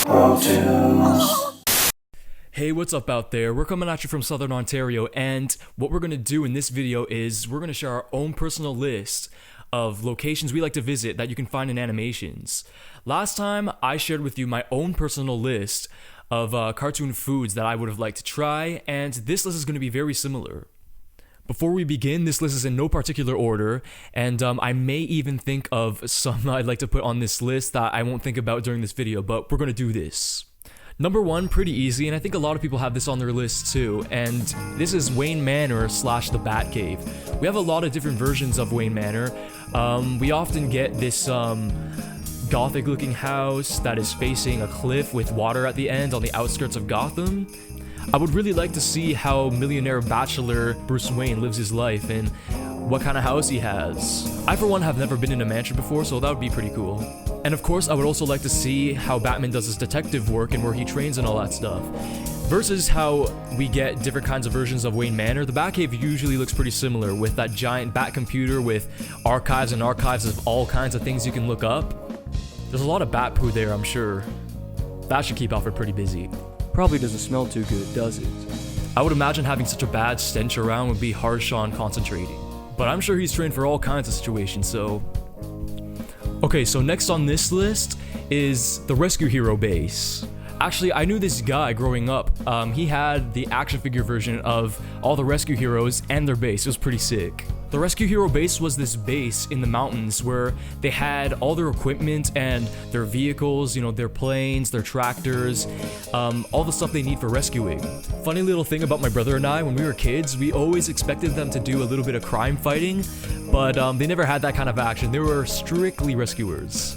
Pro Tunes. Hey, what's up out there? We're coming at you from Southern Ontario, and what we're going to do in this video is we're going to share our own personal list of locations we like to visit that you can find in animations. Last time, I shared with you my own personal list of cartoon foods that I would have liked to try, and this list is going to be very similar. Before we begin, this list is in no particular order, and I may even think of some I'd like to put on this list that I won't think about during this video, but we're going to do this. Number one, pretty easy, and I think a lot of people have this on their list too, and this is Wayne Manor / the Batcave. We have a lot of different versions of Wayne Manor. We often get this gothic looking house that is facing a cliff with water at the end on the outskirts of Gotham. I would really like to see how millionaire bachelor Bruce Wayne lives his life and what kind of house he has. I for one have never been in a mansion before, so that would be pretty cool. And of course, I would also like to see how Batman does his detective work and where he trains and all that stuff. Versus how we get different kinds of versions of Wayne Manor, the Batcave usually looks pretty similar, with that giant bat computer with archives and archives of all kinds of things you can look up. There's a lot of bat poo there, I'm sure. That should keep Alfred pretty busy. Probably doesn't smell too good, does it? I would imagine having such a bad stench around would be harsh on concentrating. But I'm sure he's trained for all kinds of situations, so... Okay, so next on this list is the Rescue Hero base. Actually, I knew this guy growing up. He had the action figure version of all the Rescue Heroes and their base. It was pretty sick. The Rescue Hero base was this base in the mountains where they had all their equipment and their vehicles, you know, their planes, their tractors, all the stuff they need for rescuing. Funny little thing about my brother and I, when we were kids, we always expected them to do a little bit of crime fighting, but they never had that kind of action. They were strictly rescuers.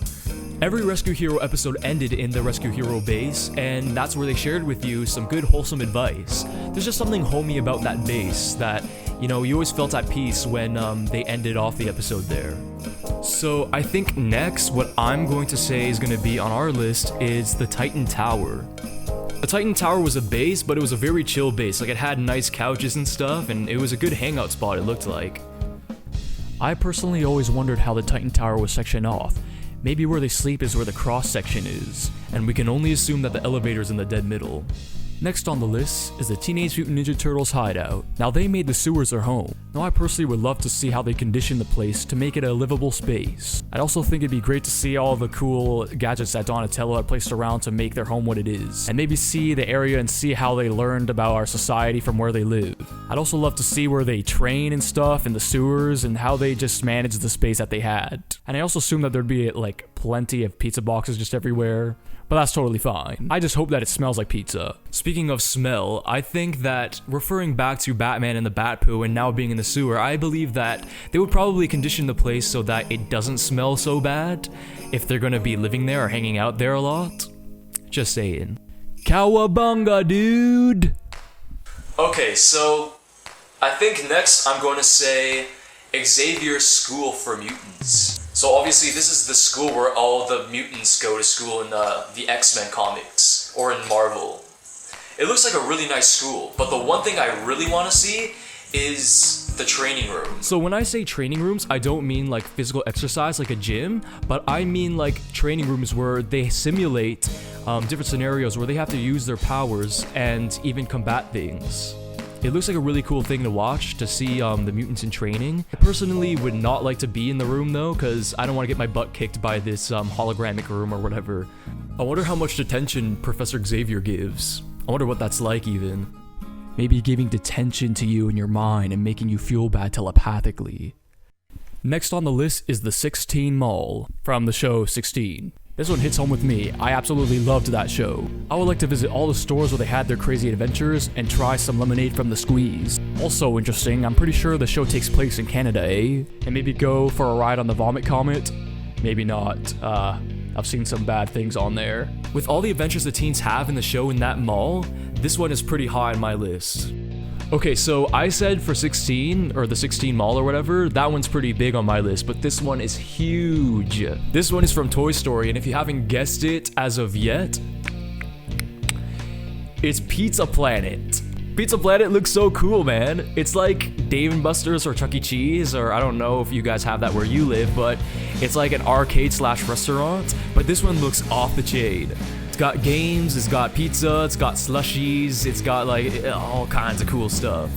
Every Rescue Hero episode ended in the Rescue Hero base, and that's where they shared with you some good wholesome advice. There's just something homey about that base that, you know, you always felt at peace when they ended off the episode there. So I think next, what I'm going to say is going to be on our list is the Titan Tower. The Titan Tower was a base, but it was a very chill base. Like, it had nice couches and stuff, and it was a good hangout spot, it looked like. I personally always wondered how the Titan Tower was sectioned off. Maybe where they sleep is where the cross section is, and we can only assume that the elevator's in the dead middle. Next on the list is the Teenage Mutant Ninja Turtles hideout. Now, they made the sewers their home. Now, I personally would love to see how they condition the place to make it a livable space. I'd also think it'd be great to see all the cool gadgets that Donatello had placed around to make their home what it is, and maybe see the area and see how they learned about our society from where they live. I'd also love to see where they train and stuff in the sewers and how they just managed the space that they had. And I also assume that there'd be like plenty of pizza boxes just everywhere. But that's totally fine. I just hope that it smells like pizza. Speaking of smell, I think that referring back to Batman and the bat poo and now being in the sewer, I believe that they would probably condition the place so that it doesn't smell so bad if they're gonna be living there or hanging out there a lot. Just saying. Cowabunga, dude! Okay, so I think next I'm going to say Xavier's School for Mutants. So obviously this is the school where all the mutants go to school in the X-Men comics, or in Marvel. It looks like a really nice school, but the one thing I really want to see is the training room. So when I say training rooms, I don't mean like physical exercise like a gym, but I mean like training rooms where they simulate different scenarios where they have to use their powers and even combat things. It looks like a really cool thing to watch, to see the mutants in training. I personally would not like to be in the room though, because I don't want to get my butt kicked by this hologramic room or whatever. I wonder how much detention Professor Xavier gives. I wonder what that's like even. Maybe giving detention to you in your mind and making you feel bad telepathically. Next on the list is the 16 Mall, from the show 16. This one hits home with me. I absolutely loved that show. I would like to visit all the stores where they had their crazy adventures and try some lemonade from the squeeze. Also interesting, I'm pretty sure the show takes place in Canada, eh? And maybe go for a ride on the Vomit Comet? Maybe not. I've seen some bad things on there. With all the adventures the teens have in the show in that mall, this one is pretty high on my list. Okay, so I said for 16, or the 16 Mall or whatever, that one's pretty big on my list, but this one is huge. This one is from Toy Story, and if you haven't guessed it as of yet, it's Pizza Planet. Pizza Planet looks so cool, man. It's like Dave & Buster's or Chuck E. Cheese, or I don't know if you guys have that where you live, but it's like an arcade slash restaurant, but this one looks off the chain. It's got games, it's got pizza, it's got slushies, it's got like all kinds of cool stuff.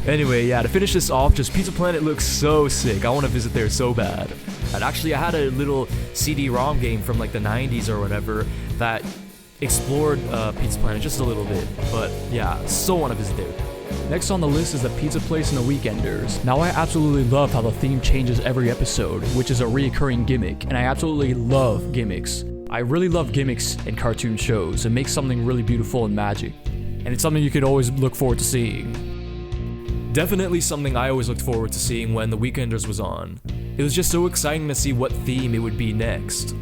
Anyway, yeah, to finish this off, just Pizza Planet looks so sick. I want to visit there so bad. And actually, I had a little CD-ROM game from like the 90s or whatever that explored Pizza Planet just a little bit. But yeah, so want to visit there. Next on the list is the pizza place and the Weekenders. Now I absolutely love how the theme changes every episode, which is a reoccurring gimmick, and I absolutely love gimmicks. I really love gimmicks in cartoon shows. It makes something really beautiful and magic, and it's something you could always look forward to seeing. Definitely something I always looked forward to seeing when the Weekenders was on. It was just so exciting to see what theme it would be next.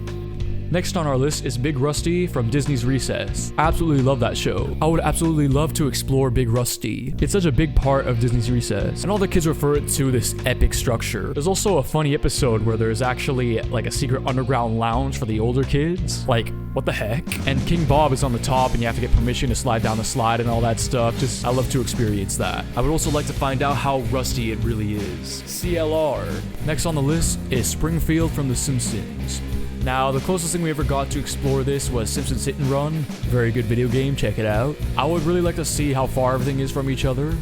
Next on our list is Big Rusty from Disney's Recess. I absolutely love that show. I would absolutely love to explore Big Rusty. It's such a big part of Disney's Recess, and all the kids refer it to this epic structure. There's also a funny episode where there's actually like a secret underground lounge for the older kids. Like, what the heck? And King Bob is on the top and you have to get permission to slide down the slide and all that stuff. Just, I love to experience that. I would also like to find out how rusty it really is. CLR. Next on the list is Springfield from The Simpsons. Now, the closest thing we ever got to explore this was Simpsons Hit and Run. Very good video game, check it out. I would really like to see how far everything is from each other.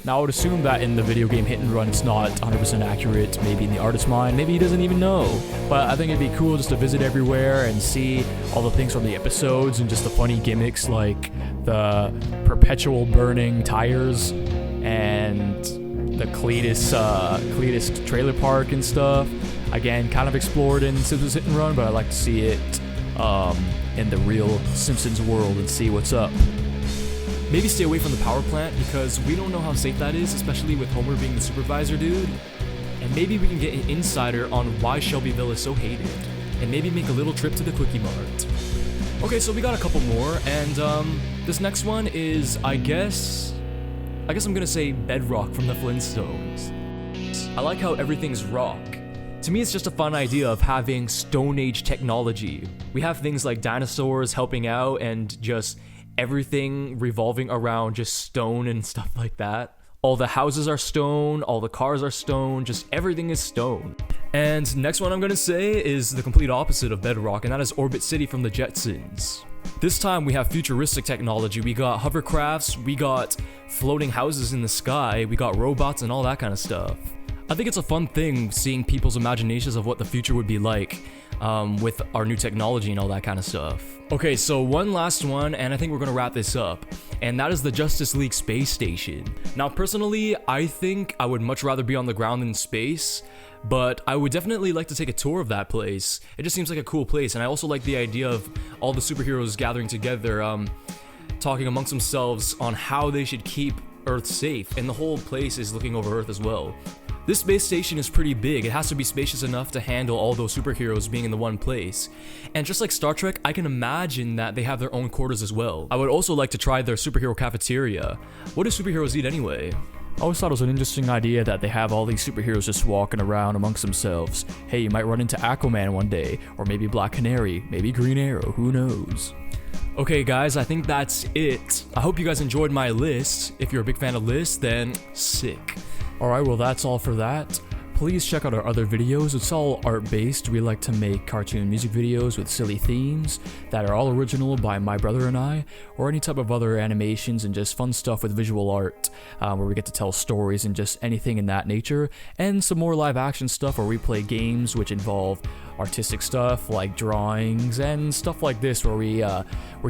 Now, I would assume that in the video game Hit and Run, it's not 100% accurate. Maybe in the artist's mind, maybe he doesn't even know. But I think it'd be cool just to visit everywhere and see all the things from the episodes and just the funny gimmicks like the perpetual burning tires and the Cletus trailer park and stuff. Again, kind of explored in Simpsons Hit and Run, but I'd like to see it in the real Simpsons world and see what's up. Maybe stay away from the power plant because we don't know how safe that is, especially with Homer being the supervisor dude. And maybe we can get an insider on why Shelbyville is so hated. And maybe make a little trip to the Quickie Mart. Okay, so we got a couple more, and this next one is, I guess I'm gonna say Bedrock from the Flintstones. I like how everything's rock. To me, it's just a fun idea of having Stone Age technology. We have things like dinosaurs helping out and just everything revolving around just stone and stuff like that. All the houses are stone, all the cars are stone, just everything is stone. And next one I'm gonna say is the complete opposite of Bedrock, and that is Orbit City from the Jetsons. This time we have futuristic technology. We got hovercrafts, we got floating houses in the sky, we got robots and all that kind of stuff. I think it's a fun thing seeing people's imaginations of what the future would be like with our new technology and all that kind of stuff. Okay, so one last one, and I think we're gonna wrap this up, and that is the Justice League Space Station. Now, personally, I think I would much rather be on the ground than in space, but I would definitely like to take a tour of that place. It just seems like a cool place, and I also like the idea of all the superheroes gathering together, talking amongst themselves on how they should keep Earth safe, and the whole place is looking over Earth as well. This space station is pretty big. It has to be spacious enough to handle all those superheroes being in the one place. And just like Star Trek, I can imagine that they have their own quarters as well. I would also like to try their superhero cafeteria. What do superheroes eat anyway? I always thought it was an interesting idea that they have all these superheroes just walking around amongst themselves. Hey, you might run into Aquaman one day, or maybe Black Canary, maybe Green Arrow, who knows? Okay guys, I think that's it. I hope you guys enjoyed my list. If you're a big fan of lists, then sick. Alright, well that's all for that. Please check out our other videos. It's all art-based. We like to make cartoon music videos with silly themes that are all original by my brother and I, or any type of other animations and just fun stuff with visual art, where we get to tell stories and just anything in that nature, and some more live action stuff where we play games which involve artistic stuff like drawings and stuff like this where we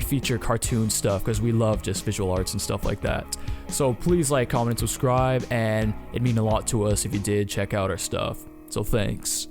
feature cartoon stuff because we love just visual arts and stuff like that. So please like, comment, and subscribe, and it'd mean a lot to us if you did check out our stuff. So thanks.